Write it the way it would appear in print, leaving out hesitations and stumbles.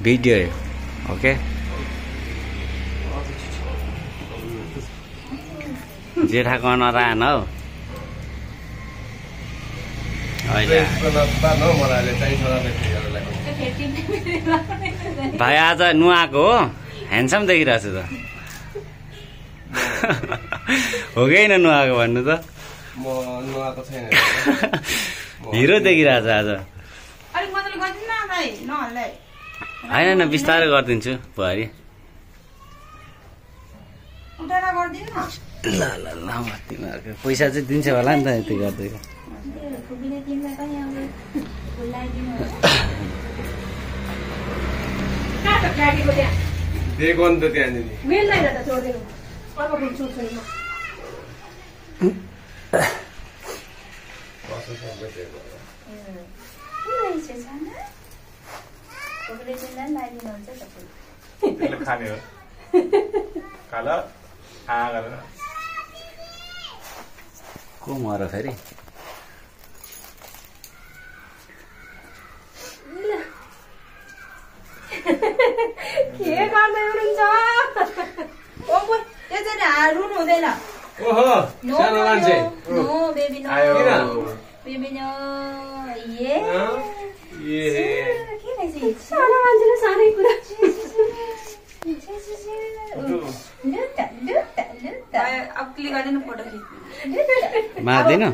video okay जेठाको Naran हौ भाइ आज नुहाएको हो ह्यान्डसम देखिरहेको छु त हो कि होइन नुहाएको भन्नु त म नुहाएको छैन हिरो देखिरहेको छ आज होइन बिस्तारै गरिदिन्छु बुहारी ल ल ल तिमीहरूको पैसा चाहिँ दिन्छ होला नि त यति गर्दै दिएको नि त त्यहाँनिर खाने हो काला को मर फेरि के गर्दै हुनुहुन्छ रुनु हुँदैन ओहो सानो मान्छे no baby no baby no ये के भइसक्यो सानो मान्छेले सानै कुरा अब क्लिक गर्दैन फोटो खिच्नु मार्दिनु